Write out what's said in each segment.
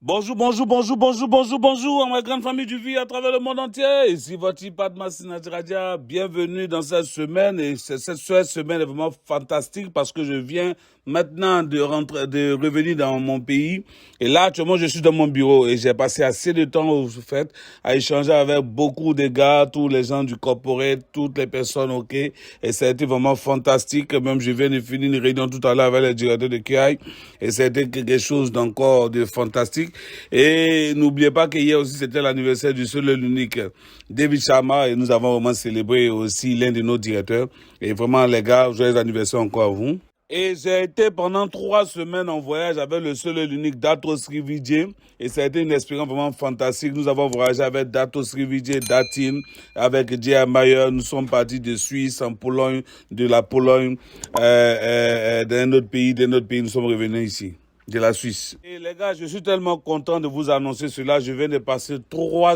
Bonjour, bonjour, bonjour, bonjour, bonjour, bonjour à ma grande famille du vie à travers le monde entier. Ici votre Padma Sinatiradia. Bienvenue dans cette semaine. Et cette semaine est vraiment fantastique parce que je viens maintenant de revenir dans mon pays. Et là, actuellement, je suis dans mon bureau et j'ai passé assez de temps au fait à échanger avec beaucoup de gars, tous les gens du corporate, toutes les personnes, ok. Et ça a été vraiment fantastique. Même je viens de finir une réunion tout à l'heure avec le directeur de QI et ça a été quelque chose d'encore de fantastique. Et n'oubliez pas qu'hier aussi, c'était l'anniversaire du seul et l'unique David Sharma et nous avons vraiment célébré aussi l'un de nos directeurs. Et vraiment, les gars, joyeux anniversaire encore à vous. Et j'ai été pendant 3 semaines en voyage avec le seul et l'unique Dato Sri Vijay. Et ça a été une expérience vraiment fantastique. Nous avons voyagé avec Dato Sri Vijay, Datin, avec J.A. Mayer. Nous sommes partis de Suisse, en Pologne, de la Pologne, d'un autre pays, nous sommes revenus ici. De la Suisse. Et les gars, je suis tellement content de vous annoncer cela. Je viens de passer 3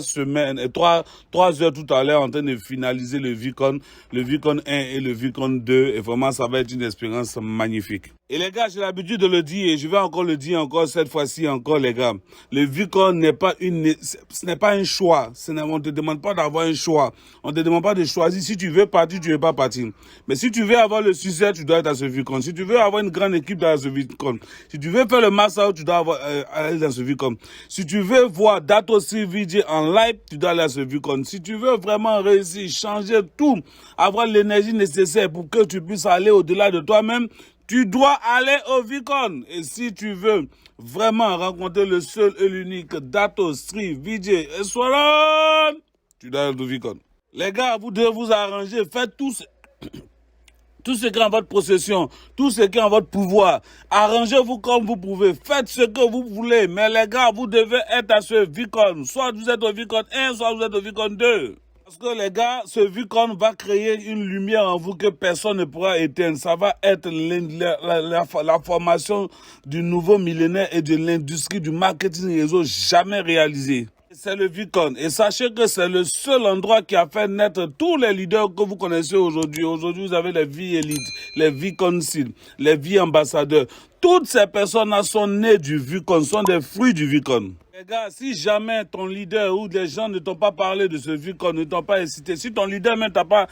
heures tout à l'heure en train de finaliser le Vicon 1 et le Vicon 2. Et vraiment, ça va être une expérience magnifique. Et les gars, j'ai l'habitude de le dire et je vais encore le dire encore cette fois-ci encore les gars. Le Vicon n'est pas ce n'est pas un choix. On te demande pas d'avoir un choix. On te demande pas de choisir. Si tu veux partir, tu veux pas partir. Mais si tu veux avoir le succès, tu dois être à ce Vicon. Si tu veux avoir une grande équipe dans ce Vicon. Si tu veux faire le master, tu dois aller dans ce Vicon. Si tu veux voir Dato Sri Vijay en live, tu dois aller à ce Vicon. Si tu veux vraiment réussir, changer tout, avoir l'énergie nécessaire pour que tu puisses aller au-delà de toi-même, tu dois aller au Vicon. Et si tu veux vraiment rencontrer le seul et l'unique Dato Sri Vijay Eswaran, tu dois aller au Vicon. Les gars, vous devez vous arranger. Faites tout ce qui est en votre possession, tout ce qui est en votre pouvoir. Arrangez-vous comme vous pouvez. Faites ce que vous voulez. Mais les gars, vous devez être à ce Vicon. Soit vous êtes au Vicon 1, soit vous êtes au Vicon 2. Parce que les gars, ce Vicon va créer une lumière en vous que personne ne pourra éteindre. Ça va être la formation du nouveau millénaire et de l'industrie du marketing réseau jamais réalisée. C'est le Vicon. Et sachez que c'est le seul endroit qui a fait naître tous les leaders que vous connaissez aujourd'hui. Aujourd'hui, vous avez les vies élites, les Viconciles, les vies ambassadeurs. Toutes ces personnes-là sont nées du Vicon, sont des fruits du Vicon. Les gars, si jamais ton leader ou des gens ne t'ont pas parlé de ce Vicon, ne t'ont pas incité, si ton leader même t'a pas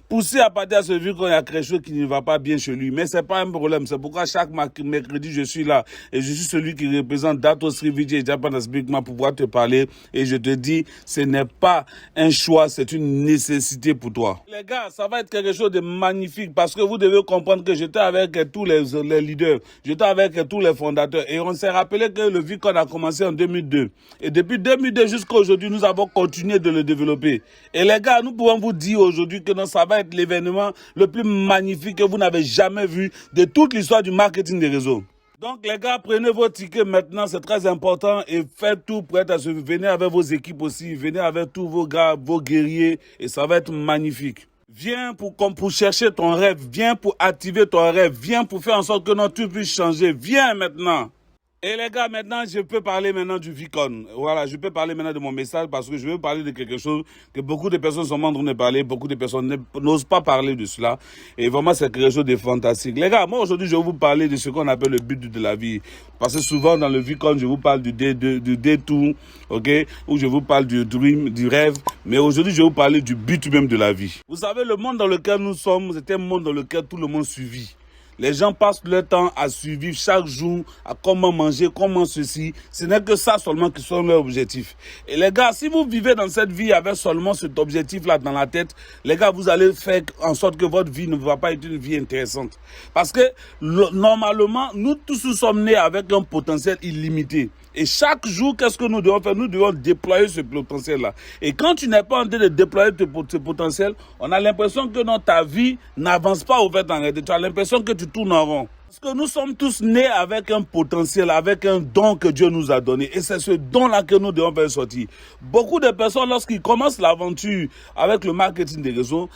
poussé à partir à ce Vicon, il y a quelque chose qui ne va pas bien chez lui. Mais c'est pas un problème. C'est pourquoi chaque mercredi, je suis là. Et je suis celui qui représente Dato Sri Vijay Japan Speakman pour pouvoir te parler. Et je te dis, ce n'est pas un choix, c'est une nécessité pour toi. Les gars, ça va être quelque chose de magnifique parce que vous devez comprendre que j'étais avec tous les leaders. J'étais avec tous les fondateurs. Et on s'est rappelé que le Vicon a commencé en 2002. Et depuis 2002 jusqu'à aujourd'hui, nous avons continué de le développer. Et les gars, nous pouvons vous dire aujourd'hui que ça va être l'événement le plus magnifique que vous n'avez jamais vu de toute l'histoire du marketing des réseaux. Donc les gars, prenez vos tickets maintenant, c'est très important et faites tout pour être à ce. Venez avec vos équipes aussi, venez avec tous vos gars, vos guerriers et ça va être magnifique. Viens pour chercher ton rêve, viens pour activer ton rêve, viens pour faire en sorte que notre tout puisse changer. Viens maintenant. Et les gars, maintenant, je peux parler maintenant du Vicon. Voilà, je peux parler maintenant de mon message parce que je veux parler de quelque chose que beaucoup de personnes sont en train de parler, beaucoup de personnes n'osent pas parler de cela. Et vraiment, c'est quelque chose de fantastique. Les gars, moi, aujourd'hui, je vais vous parler de ce qu'on appelle le but de la vie. Parce que souvent, dans le Vicon, je vous parle du détour, ok? Ou je vous parle du dream, du rêve. Mais aujourd'hui, je vais vous parler du but même de la vie. Vous savez, le monde dans lequel nous sommes, c'est un monde dans lequel tout le monde suivit. Les gens passent leur temps à suivre chaque jour à comment manger, comment ceci. Ce n'est que ça seulement qui sont leurs objectifs. Et les gars, si vous vivez dans cette vie avec seulement cet objectif-là dans la tête, les gars, vous allez faire en sorte que votre vie ne va pas être une vie intéressante. Parce que normalement, nous tous nous sommes nés avec un potentiel illimité. Et chaque jour, qu'est-ce que nous devons faire? Nous devons déployer ce potentiel-là. Et quand tu n'es pas en train de déployer ce potentiel, on a l'impression que dans ta vie n'avance pas au fait en réalité. Tu as l'impression que tu tournes en rond. Parce que nous sommes tous nés avec un potentiel, avec un don que Dieu nous a donné. Et c'est ce don-là que nous devons faire sortir. Beaucoup de personnes, lorsqu'ils commencent l'aventure avec le marketing des réseaux,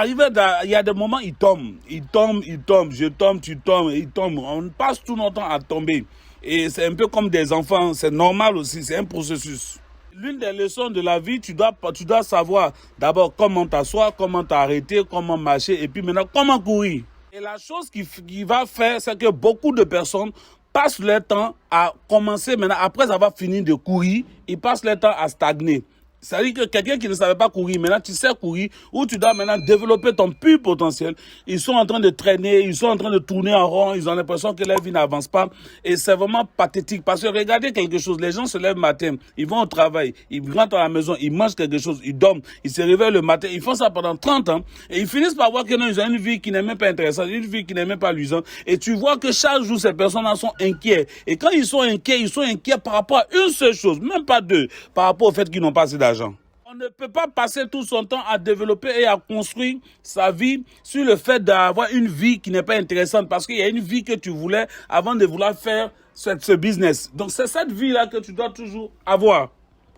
il y a des moments, ils tombent, je tombe, tu tombes, ils tombent. On passe tout notre temps à tomber. Et c'est un peu comme des enfants, c'est normal aussi, c'est un processus. L'une des leçons de la vie, tu dois savoir d'abord comment t'asseoir, comment t'arrêter, comment marcher et puis maintenant comment courir. Et la chose qui va faire, c'est que beaucoup de personnes passent leur temps à commencer maintenant, après avoir fini de courir, ils passent leur temps à stagner. C'est-à-dire que quelqu'un qui ne savait pas courir, maintenant tu sais courir, ou tu dois maintenant développer ton pur potentiel. Ils sont en train de traîner, ils sont en train de tourner en rond, ils ont l'impression que leur vie n'avance pas. Et c'est vraiment pathétique. Parce que regardez quelque chose, les gens se lèvent le matin, ils vont au travail, ils rentrent à la maison, ils mangent quelque chose, ils dorment, ils se réveillent le matin, ils font ça pendant 30 ans. Et ils finissent par voir que non, ils ont une vie qui n'est même pas intéressante, une vie qui n'est même pas luisante. Et tu vois que chaque jour, ces personnes-là sont inquiets. Et quand ils sont inquiets par rapport à une seule chose, même pas deux, par rapport au fait qu'ils n'ont pas assez d'argent. On ne peut pas passer tout son temps à développer et à construire sa vie sur le fait d'avoir une vie qui n'est pas intéressante parce qu'il y a une vie que tu voulais avant de vouloir faire ce business. Donc c'est cette vie-là que tu dois toujours avoir.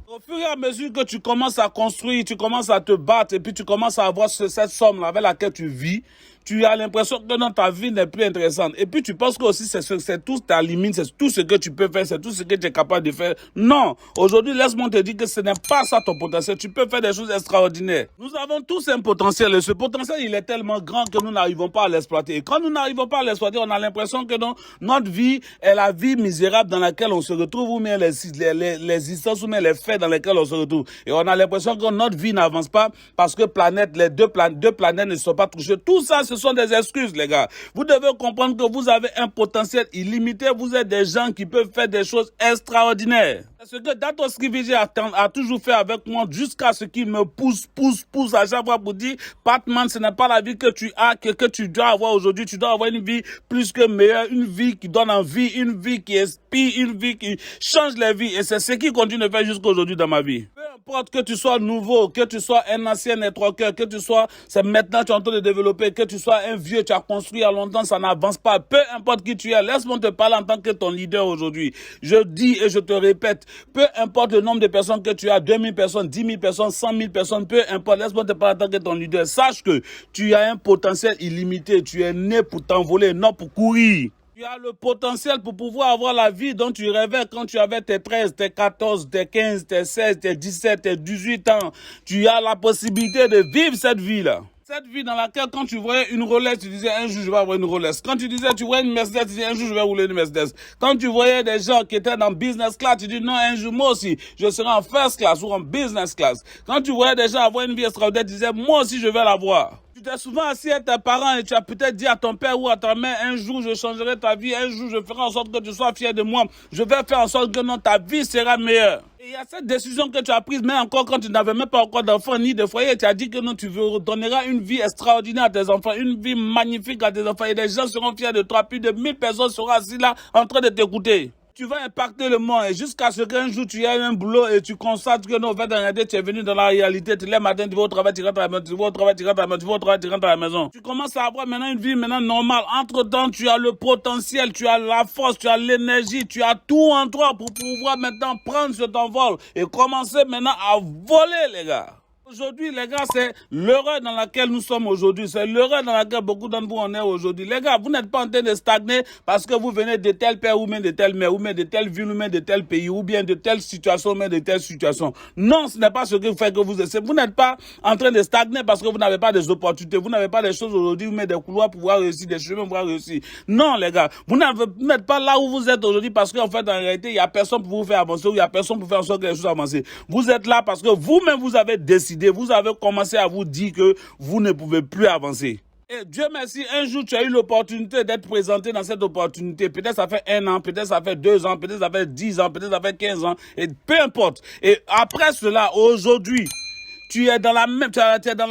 Au fur et à mesure que tu commences à construire, tu commences à te battre et puis tu commences à avoir cette somme-là avec laquelle tu vis, tu as l'impression que non, ta vie n'est plus intéressante. Et puis tu penses que aussi c'est tout ta limite, c'est tout ce que tu peux faire, c'est tout ce que tu es capable de faire. Non, aujourd'hui, laisse-moi te dire que ce n'est pas ça ton potentiel. Tu peux faire des choses extraordinaires. Nous avons tous un potentiel et ce potentiel, il est tellement grand que nous n'arrivons pas à l'exploiter. Et quand nous n'arrivons pas à l'exploiter, on a l'impression que non, notre vie est la vie misérable dans laquelle on se retrouve ou bien les histoires ou bien les faits dans lesquels on se retrouve. Et on a l'impression que notre vie n'avance pas parce que les deux planètes ne sont pas touchées. Tout ça, ce sont des excuses, les gars. Vous devez comprendre que vous avez un potentiel illimité. Vous êtes des gens qui peuvent faire des choses extraordinaires. C'est ce que Dato Skriviji a toujours fait avec moi jusqu'à ce qu'il me pousse à chaque fois pour dire, Batman, ce n'est pas la vie que tu as, que tu dois avoir aujourd'hui. Tu dois avoir une vie plus que meilleure, une vie qui donne envie, une vie qui inspire, une vie qui change les vies. Et c'est ce qui continue de faire jusqu'à aujourd'hui dans ma vie. Peu importe que tu sois nouveau, que tu sois un ancien networker, que tu sois, c'est maintenant que tu es en train de développer, que tu sois un vieux, tu as construit à longtemps, ça n'avance pas. Peu importe qui tu es, laisse-moi te parler en tant que ton leader aujourd'hui. Je dis et je te répète, peu importe le nombre de personnes que tu as, 2000 personnes, 10 000 personnes, 100 000 personnes, peu importe, laisse-moi te parler en tant que ton leader. Sache que tu as un potentiel illimité, tu es né pour t'envoler, non pour courir. Tu as le potentiel pour pouvoir avoir la vie dont tu rêvais quand tu avais tes 13, tes 14, tes 15, tes 16, tes 17, tes 18 ans. Tu as la possibilité de vivre cette vie-là. Cette vie dans laquelle, quand tu voyais une Rolex, tu disais un jour je vais avoir une Rolex. Quand tu disais tu voyais une Mercedes, tu disais un jour je vais rouler une Mercedes. Quand tu voyais des gens qui étaient dans business class, tu dis non, un jour moi aussi, je serai en first class ou en business class. Quand tu voyais des gens avoir une vie extraordinaire, tu disais moi aussi je vais l'avoir. Tu t'es souvent assis avec tes parents et tu as peut-être dit à ton père ou à ta mère, un jour je changerai ta vie, un jour je ferai en sorte que tu sois fier de moi. Je vais faire en sorte que non, ta vie sera meilleure. Et il y a cette décision que tu as prise, mais encore quand tu n'avais même pas encore d'enfants ni de foyer, tu as dit que non, tu donneras une vie extraordinaire à tes enfants, une vie magnifique à tes enfants. Et les gens seront fiers de toi. Plus de 1000 personnes seront assises là en train de t'écouter. Tu vas impacter le monde et jusqu'à ce qu'un jour tu aies un boulot et tu constates que non, en fait, en réalité, tu es venu dans la réalité. Tu lèves matin, tu vas au travail, tu rentres à la maison, tu vas au travail, tu rentres à la maison, tu vas au travail, tu rentres à la maison. Tu commences à avoir maintenant une vie maintenant normale. Entre-temps, tu as le potentiel, tu as la force, tu as l'énergie, tu as tout en toi pour pouvoir maintenant prendre cet envol et commencer maintenant à voler, les gars. Aujourd'hui, les gars, c'est l'heure dans laquelle nous sommes aujourd'hui. C'est l'heure dans laquelle beaucoup d'entre vous en est aujourd'hui. Les gars, vous n'êtes pas en train de stagner parce que vous venez de tel père ou bien de telle mère, ou bien de telle ville, ou bien de tel pays, ou bien de telle situation, ou bien de telle situation. Non, ce n'est pas ce que fait que vous êtes. Vous n'êtes pas en train de stagner parce que vous n'avez pas des opportunités. Vous n'avez pas des choses aujourd'hui, vous mettez des couloirs pour pouvoir réussir, des chemins pour pouvoir réussir. Non, les gars, vous n'êtes pas là où vous êtes aujourd'hui parce qu'en fait, en réalité, il n'y a personne pour vous faire avancer ou il n'y a personne pour faire en sorte que les choses avancent. Vous êtes là parce que vous-même, vous avez décidé. Vous avez commencé à vous dire que vous ne pouvez plus avancer. Et Dieu merci, un jour tu as eu l'opportunité d'être présenté dans cette opportunité. Peut-être ça fait 1 an, peut-être ça fait 2 ans, peut-être ça fait 10 ans, peut-être ça fait 15 ans. Et peu importe. Et après cela, aujourd'hui, tu es dans la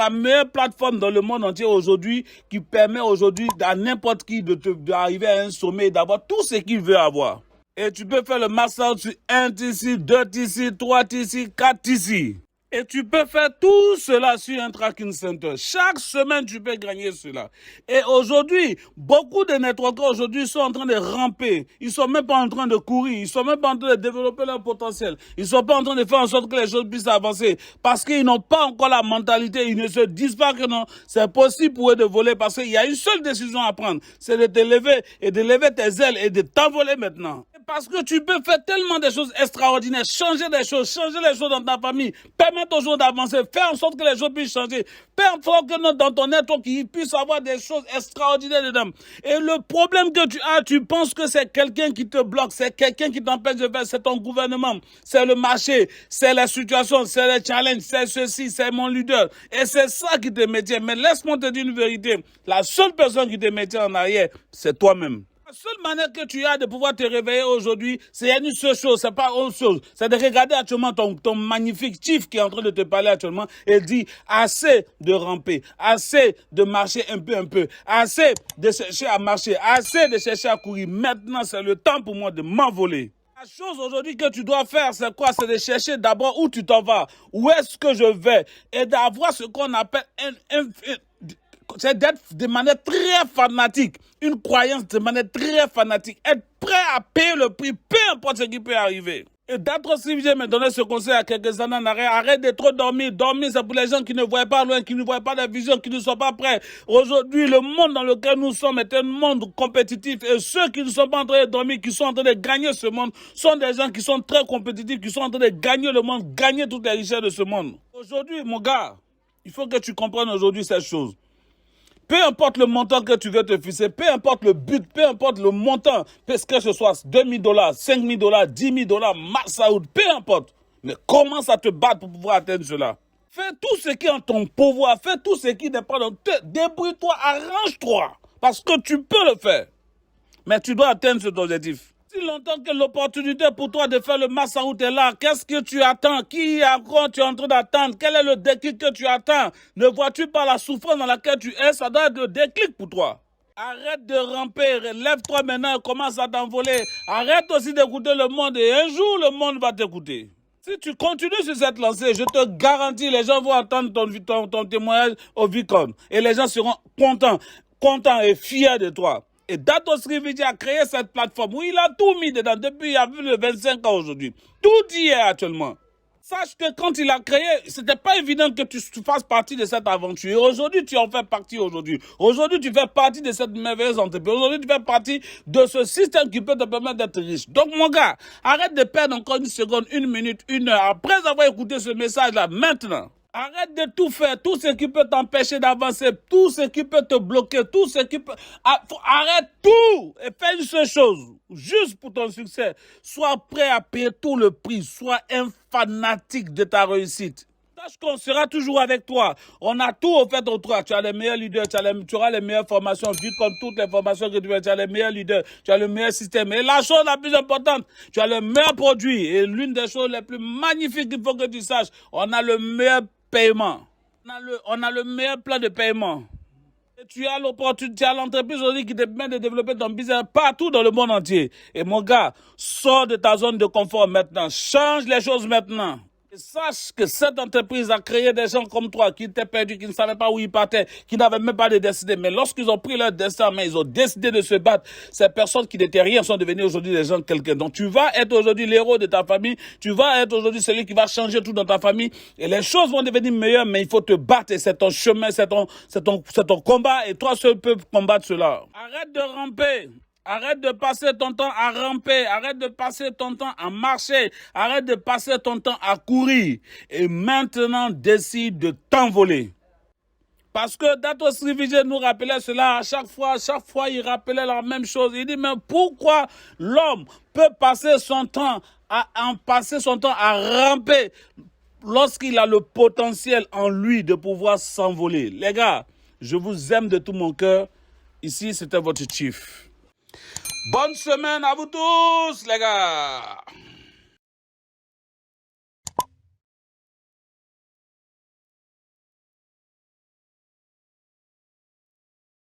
meilleure plateforme dans le monde entier aujourd'hui qui permet aujourd'hui à n'importe qui d'arriver à un sommet et d'avoir tout ce qu'il veut avoir. Et tu peux faire le master sur 1 TC, 2 TC, 3 TC, 4 TC. Et tu peux faire tout cela sur un tracking center. Chaque semaine, tu peux gagner cela. Et aujourd'hui, beaucoup de networkers aujourd'hui sont en train de ramper. Ils sont même pas en train de courir. Ils sont même pas en train de développer leur potentiel. Ils sont pas en train de faire en sorte que les choses puissent avancer. Parce qu'ils n'ont pas encore la mentalité. Ils ne se disent pas que non, c'est possible pour eux de voler parce qu'il y a une seule décision à prendre. C'est de te lever et de lever tes ailes et de t'envoler maintenant. parce que tu peux faire tellement de choses extraordinaires, changer les choses dans ta famille, permettre aux gens d'avancer, faire en sorte que les gens puissent changer, faire en sorte que dans ton network, ils puissent avoir des choses extraordinaires dedans. Et le problème que tu as, tu penses que c'est quelqu'un qui te bloque, c'est quelqu'un qui t'empêche de faire, c'est ton gouvernement, c'est le marché, c'est la situation, c'est les challenges, c'est ceci, c'est mon leader. Et c'est ça qui te maintient. Mais laisse-moi te dire une vérité, la seule personne qui te maintient en arrière, c'est toi-même. La seule manière que tu as de pouvoir te réveiller aujourd'hui, c'est une seule chose, c'est pas autre chose. C'est de regarder actuellement ton magnifique chief qui est en train de te parler actuellement et dit assez de ramper, assez de marcher un peu, assez de chercher à marcher, assez de chercher à courir. Maintenant, c'est le temps pour moi de m'envoler. La chose aujourd'hui que tu dois faire, c'est quoi? C'est de chercher d'abord où tu t'en vas, où est-ce que je vais, et d'avoir ce qu'on appelle c'est d'être de manière très fanatique, une croyance de manière très fanatique, être prêt à payer le prix, peu importe ce qui peut arriver. Et d'autres civilisés me donnaient ce conseil à quelques années en arrière, arrête de trop dormir. Dormir, c'est pour les gens qui ne voient pas loin, qui ne voient pas la vision, qui ne sont pas prêts. Aujourd'hui, le monde dans lequel nous sommes est un monde compétitif. Et ceux qui ne sont pas en train de dormir, qui sont en train de gagner ce monde, sont des gens qui sont très compétitifs, qui sont en train de gagner le monde, gagner toutes les richesses de ce monde. Aujourd'hui, mon gars, il faut que tu comprennes aujourd'hui cette chose. Peu importe le montant que tu veux te fixer, peu importe le but, peu importe le montant, que ce soit $2,000, $5,000, $10,000, Massaoud, peu importe. Mais commence à te battre pour pouvoir atteindre cela. Fais tout ce qui est en ton pouvoir, fais tout ce qui n'est pas dans toi. Débrouille-toi, arrange-toi, parce que tu peux le faire. Mais tu dois atteindre cet objectif. Si longtemps que l'opportunité pour toi de faire le Massaoud est là, qu'est-ce que tu attends? Qui encore tu es en train d'attendre? Quel est le déclic que tu attends? Ne vois-tu pas la souffrance dans laquelle tu es? Ça doit être le déclic pour toi. Arrête de ramper, lève-toi maintenant et commence à t'envoler. Arrête aussi d'écouter le monde et un jour le monde va t'écouter. Si tu continues sur cette lancée, je te garantis, les gens vont entendre ton témoignage au Vicom. Et les gens seront contents et fiers de toi. Et Dato Sriviji a créé cette plateforme où il a tout mis dedans depuis il y a plus de 25 ans aujourd'hui. Tout y est actuellement. Sache que quand il a créé, c'était pas évident que tu fasses partie de cette aventure. Et aujourd'hui, tu en fais partie aujourd'hui. Aujourd'hui, tu fais partie de cette merveilleuse entreprise. Aujourd'hui, tu fais partie de ce système qui peut te permettre d'être riche. Donc, mon gars, arrête de perdre encore une seconde, une minute, une heure. Après avoir écouté ce message-là, maintenant, arrête de tout faire, tout ce qui peut t'empêcher d'avancer, tout ce qui peut te bloquer, tout ce qui peut... Arrête tout et fais une seule chose, juste pour ton succès. Sois prêt à payer tout le prix, sois un fanatique de ta réussite. Sache qu'on sera toujours avec toi. On a tout offert au toi. Tu as les meilleurs leaders, tu auras les meilleures formations, vu comme toutes les formations que tu veux. Tu as les meilleurs leaders, tu as le meilleur système. Et la chose la plus importante, tu as le meilleur produit. Et l'une des choses les plus magnifiques qu'il faut que tu saches, on a le meilleur paiement. On a le meilleur plan de paiement. Et tu as l'opportunité, tu as l'entreprise aujourd'hui qui te permet de développer ton business partout dans le monde entier. Et mon gars, sors de ta zone de confort maintenant. Change les choses maintenant. Et sache que cette entreprise a créé des gens comme toi qui étaient perdus, qui ne savaient pas où ils partaient, qui n'avaient même pas de destinée. Mais lorsqu'ils ont pris leur destin en main, ils ont décidé de se battre. Ces personnes qui n'étaient rien sont devenues aujourd'hui des gens quelqu'un. Donc tu vas être aujourd'hui l'héros de ta famille. Tu vas être aujourd'hui celui qui va changer tout dans ta famille. Et les choses vont devenir meilleures, mais il faut te battre. Et c'est ton chemin, c'est ton combat. Et toi seul peux combattre cela. Arrête de ramper. Arrête de passer ton temps à ramper, arrête de passer ton temps à marcher, arrête de passer ton temps à courir. Et maintenant, décide de t'envoler. Parce que Dato Sriviji nous rappelait cela à chaque fois, il rappelait la même chose. Il dit, mais pourquoi l'homme peut passer son temps à ramper lorsqu'il a le potentiel en lui de pouvoir s'envoler? Les gars, je vous aime de tout mon cœur. Ici, c'était votre chief. Bonne semaine à vous tous, les gars.